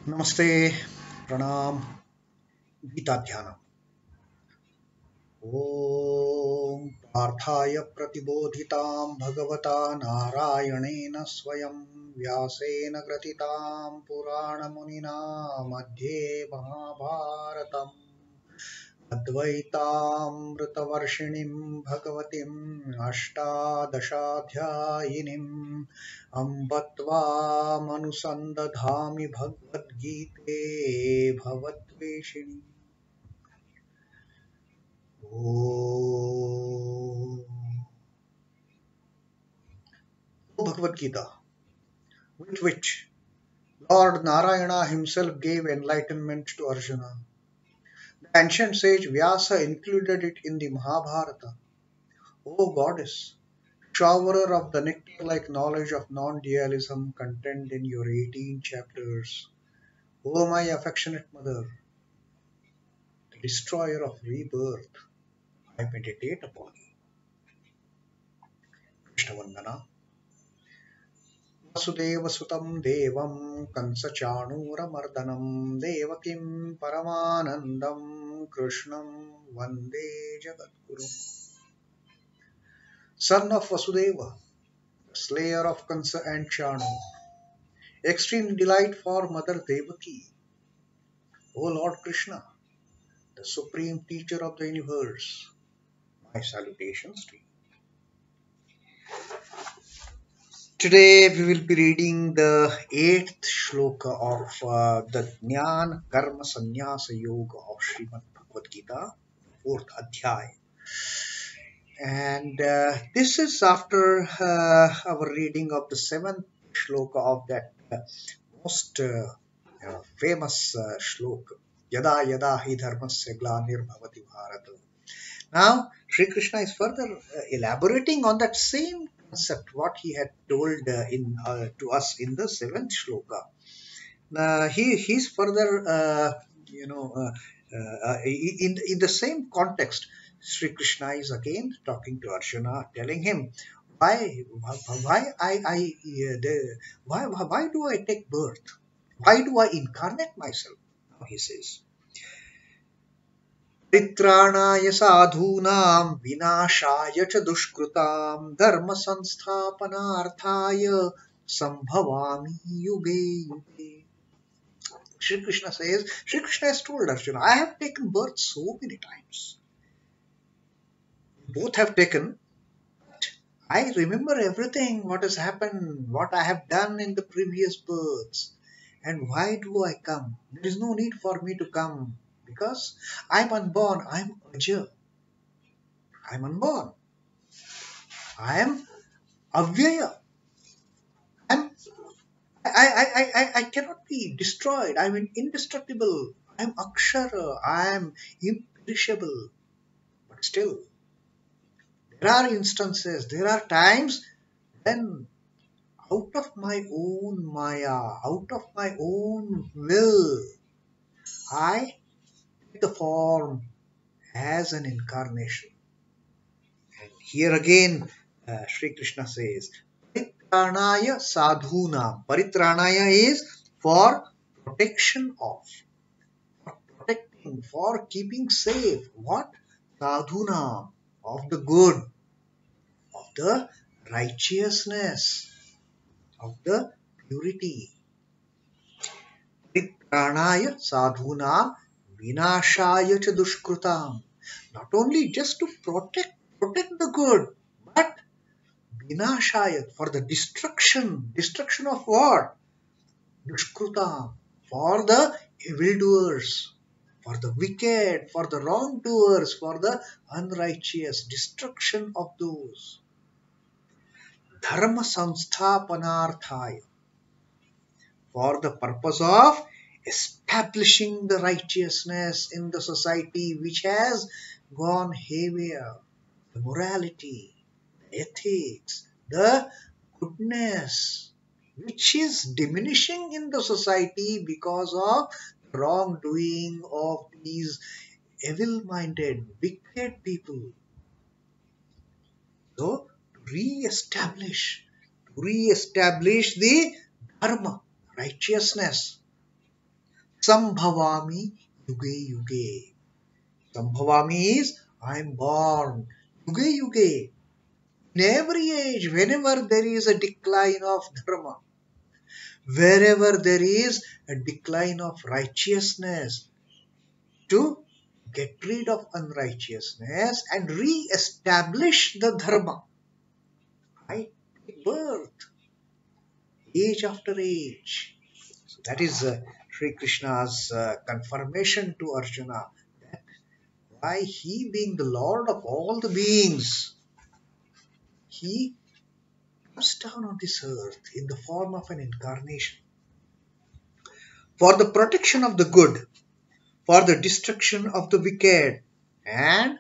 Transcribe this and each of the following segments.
Namaste, Pranam, Gita Dhyana. Om Parthaya Pratibodhitam Bhagavata Narayanena Swayam Vyasena Gratitam Purana Munina Madhye Mahabharatam Advaitamritavarshinim Bhagavatim Ashtadashadhyayinim Ambatvam Anusandadhami Bhagavad Gite Bhavatveshini. Oh, Bhagavad Gita, with which Lord Narayana himself gave enlightenment to Arjuna. The ancient sage Vyasa included it in the Mahabharata. O goddess, showerer of the nectar-like knowledge of non-dualism contained in your 18 chapters, O my affectionate mother, the destroyer of rebirth, I meditate upon you. Chidbhavananda. Vasudevasutam devam kansachanuramardanam devakim paramanandam krishnam vande jagadguru. Son of Vasudeva, slayer of Kansa and Chanu, extreme delight for Mother Devaki, O Lord Krishna, the supreme teacher of the universe, my salutations to you. Today we will be reading the 8th shloka of the Jnana Karma Sannyasa Yoga of Srimad Bhagavad Gita, 4th Adhyaya. And this is after our reading of the 7th shloka of that most famous shloka, Yada Yada Hi Dharmasya Glanir Bhavati Bharata. Now, Sri Krishna is further elaborating on that same concept, what he had told to us in the 7th shloka. He's further, in the same context, Sri Krishna is again talking to Arjuna, telling him, why do I take birth? Why do I incarnate myself? Now he says, paritrāṇāya sādhūnāṁ vināśhāya duṣhkṛitām dharma-sansthāpanārthāya sambhavāmi yuge yuge. Sri Krishna says, Sri Krishna has told Arjuna, I have taken birth so many times. Both have taken. I remember everything, what has happened, what I have done in the previous births. And why do I come? There is no need for me to come. Because I'm unborn, I'm Aja. I'm unborn. I am Avyaya. I cannot be destroyed. I'm indestructible. I'm Akshara. I'm imperishable. But still, there are instances, there are times when out of my own Maya, out of my own will, I take the form as an incarnation. And here again, Sri Krishna says, paritrāṇāya sādhūnāṁ. Paritrāṇāya is for protection of, for protecting, for keeping safe. What? Sādhūnāṁ, of the good, of the righteousness, of the purity. Paritrāṇāya sādhūnāṁ vināśhāya ca duṣhkṛitām. Not only just to protect the good, but vināśhāya, for the destruction of what? Duṣhkṛitām, for the evildoers, for the wicked, for the wrongdoers, for the unrighteous, destruction of those. Dharma-sansthāpanārthāya, for the purpose of establishing the righteousness in the society which has gone haywire, the morality, the ethics, the goodness, which is diminishing in the society because of wrongdoing of these evil-minded, wicked people. So, to re-establish the dharma, righteousness, Sambhavāmi yuge yuge. Sambhavāmi is I am born. Yuge yuge. In every age, whenever there is a decline of dharma, wherever there is a decline of righteousness, to get rid of unrighteousness and re-establish the dharma, I take birth age after age. So that is Sri Krishna's confirmation to Arjuna that why he, being the Lord of all the beings, he comes down on this earth in the form of an incarnation for the protection of the good, for the destruction of the wicked, and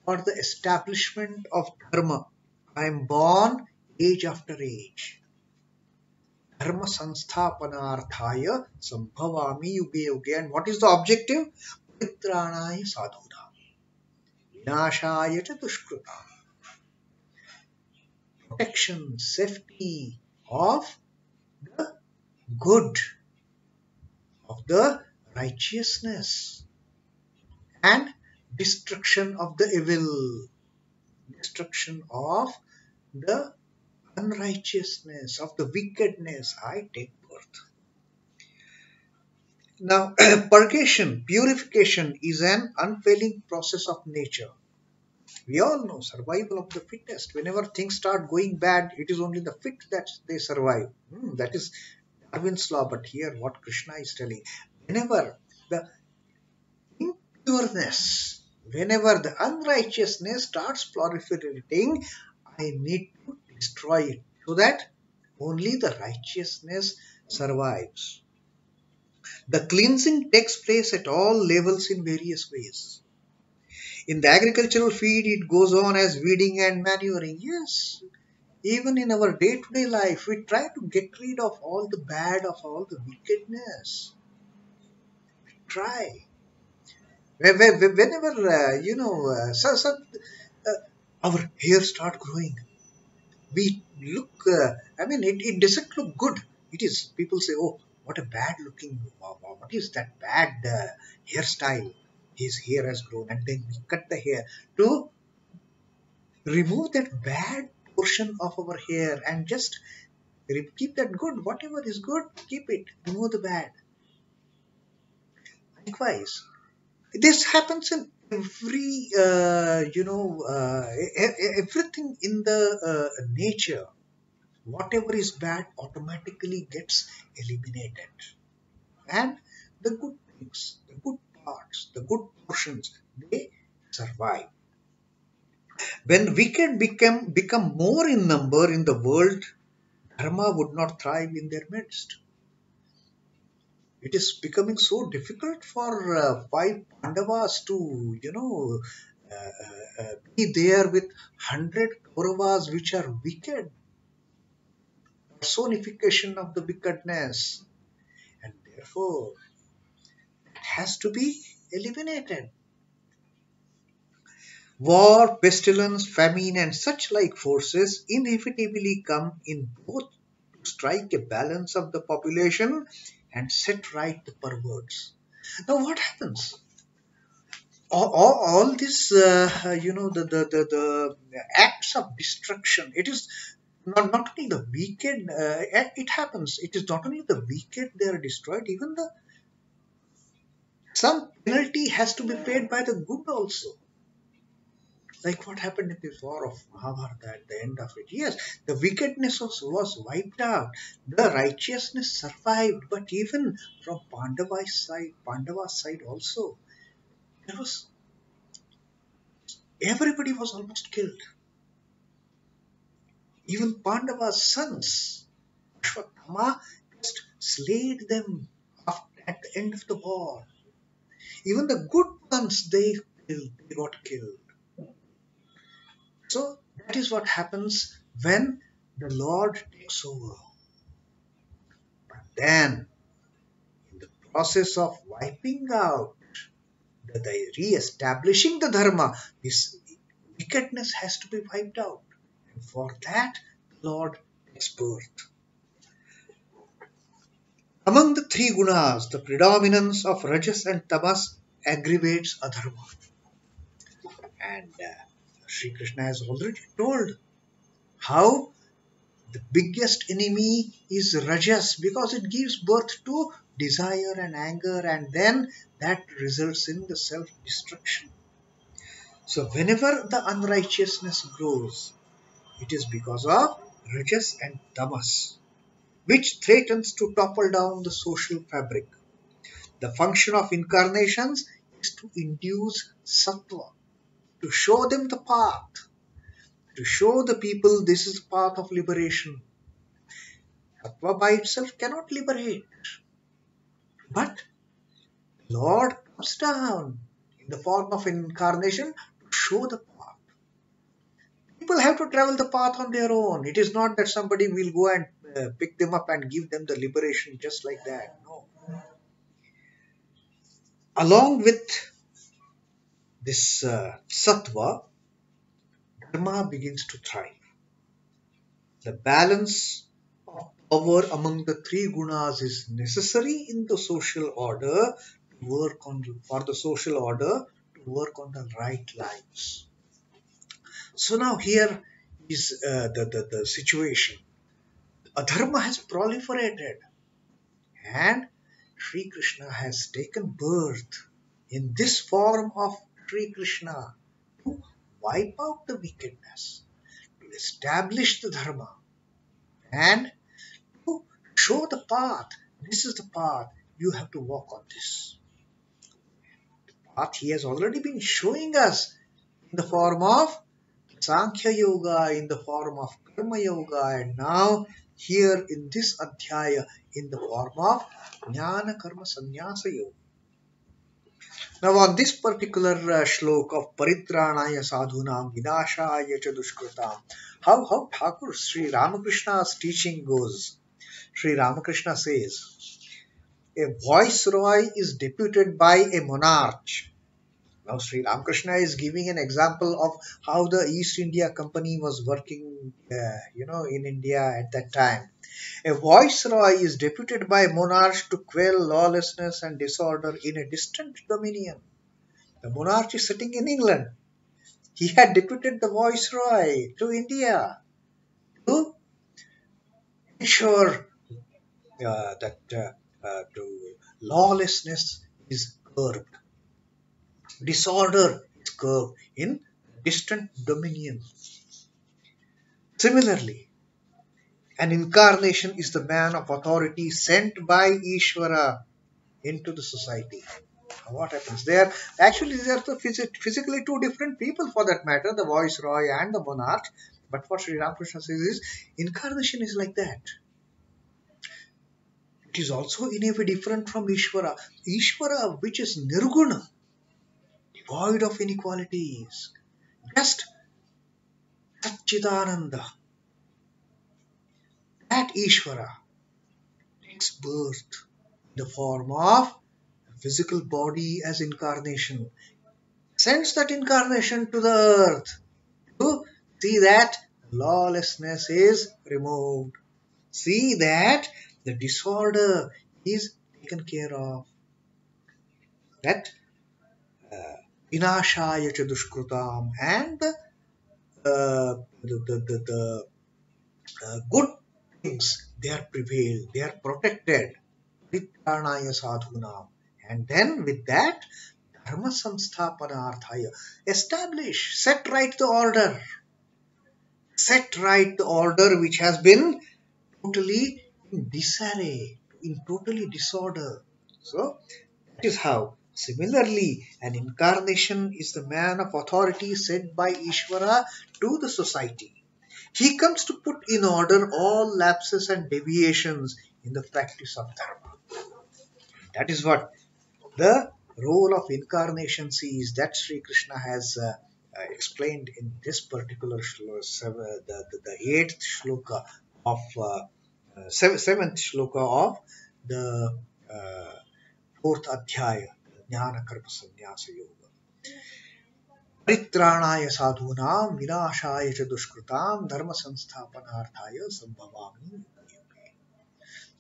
for the establishment of dharma. I am born age after age. Dharma-sansthāpanārthāya sambhavāmi yuge yuge. And what is the objective? Paritrāṇāya sādhūnāṁ, vināśhāya duṣhkṛitām. Protection, safety of the good, of the righteousness, and destruction of the evil, destruction of the unrighteousness, of the wickedness. I take birth. Now, purgation, purification is an unfailing process of nature. We all know survival of the fittest. Whenever things start going bad, it is only the fit that they survive. That is Darwin's law. But here what Krishna is telling, whenever the impureness, whenever the unrighteousness starts proliferating, I need to destroy it so that only the righteousness survives. The cleansing takes place at all levels in various ways. In the agricultural field, it goes on as weeding and manuring. Yes, even in our day-to-day life, we try to get rid of all the bad, of all the wickedness. We try. Whenever, our hair start growing, we look, it doesn't look good. It is, people say, oh, what a bad looking, what is that bad hairstyle? His hair has grown, and then we cut the hair to remove that bad portion of our hair and just keep that good. Whatever is good, keep it. Remove the bad. Likewise, this happens in every, everything in the nature. Whatever is bad automatically gets eliminated. And the good things, the good parts, the good portions, they survive. When wicked become more in number in the world, dharma would not thrive in their midst. It is becoming so difficult for 5 Pandavas to, be there with 100 Kauravas which are wicked. Personification of the wickedness. And therefore, it has to be eliminated. War, pestilence, famine, and such like forces inevitably come in both to strike a balance of the population and set right the perverts. Now, what happens? All this, the acts of destruction. It is not only the wicked. It happens. It is not only the wicked they are destroyed. Even some penalty has to be paid by the good also. Like what happened in this war of Mahabharata at the end of it. Yes, the wickedness was wiped out. The righteousness survived. But even from Pandava's side also, everybody was almost killed. Even Pandava's sons, Ashwatthama, just slayed them at the end of the war. Even the good ones, they got killed. So that is what happens when the Lord takes over. But then, in the process of wiping out, the re-establishing the dharma, this wickedness has to be wiped out. And for that, the Lord takes birth. Among the three gunas, the predominance of rajas and tamas aggravates adharma. And Sri Krishna has already told how the biggest enemy is rajas, because it gives birth to desire and anger, and then that results in the self-destruction. So whenever the unrighteousness grows, it is because of rajas and tamas, which threatens to topple down the social fabric. The function of incarnations is to induce sattva, to show them the path, to show the people this is the path of liberation. Sattva by itself cannot liberate, but Lord comes down in the form of incarnation to show the path. People have to travel the path on their own. It is not that somebody will go and pick them up and give them the liberation just like that. No. Along with this sattva, dharma begins to thrive. The balance of power among the three gunas is necessary in the social order to work on the right lives. So now here is the situation. Adharma has proliferated, and Sri Krishna has taken birth in this form of Sri Krishna to wipe out the wickedness, to establish the dharma, and to show the path. This is the path. You have to walk on this path. He has already been showing us in the form of Sankhya Yoga, in the form of Karma Yoga, and now here in this Adhyaya in the form of Jnana Karma Sannyasa Yoga. Now on this particular shloka of paritrāṇāya sādhūnāṁ vināśhāya duṣhkṛitām, how Thakur Sri Ramakrishna's teaching goes. Sri Ramakrishna says, a viceroy is deputed by a monarch. Now Sri Ramakrishna is giving an example of how the East India Company was working, in India at that time. A viceroy is deputed by monarchs to quell lawlessness and disorder in a distant dominion. The monarch is sitting in England. He had deputed the viceroy to India to ensure that lawlessness is curbed. Disorder is curbed in distant dominion. Similarly, an incarnation is the man of authority sent by Ishvara into the society. What happens there? Actually, they are physically two different people for that matter, the viceroy and the monarch. But what Sri Ramakrishna says is, incarnation is like that. It is also in a way different from Ishvara. Ishvara, which is nirguna, devoid of inequalities, just Satchidananda. That Ishvara takes birth in the form of a physical body as incarnation, sends that incarnation to the earth to see that lawlessness is removed, see that the disorder is taken care of, that vināśhāya duṣhkṛitām, and the good things, they are prevailed, they are protected. paritrāṇāya sādhūnāṁ. And then with that, dharma-sansthāpanārthāya, establish, set right the order. Set right the order which has been totally in disarray, in totally disorder. So that is how. Similarly, an incarnation is the man of authority sent by Ishvara to the society. He comes to put in order all lapses and deviations in the practice of dharma. That is what the role of incarnation sees, that Sri Krishna has explained in this particular shloka, the 8th shloka of 7th shloka of the 4th Adhyaya, Jnana Karma Sannyasa Yoga. paritrāṇāya sādhūnāṁ vināśhāya duṣhkṛitām dharma-sansthāpanārthāya sambhavāmi.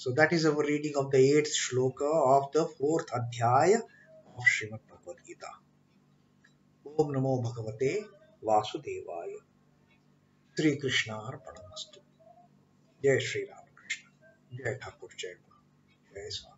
So that is our reading of the 8th shloka of the 4th adhyaya of Srimad Bhagavad Gita. Om Namo Bhagavate Vasudevaya. Sri Krishna Arpanamastu. Jai Sri Ram Krishna. Jai Thakur Jai Guru. Jai Swami.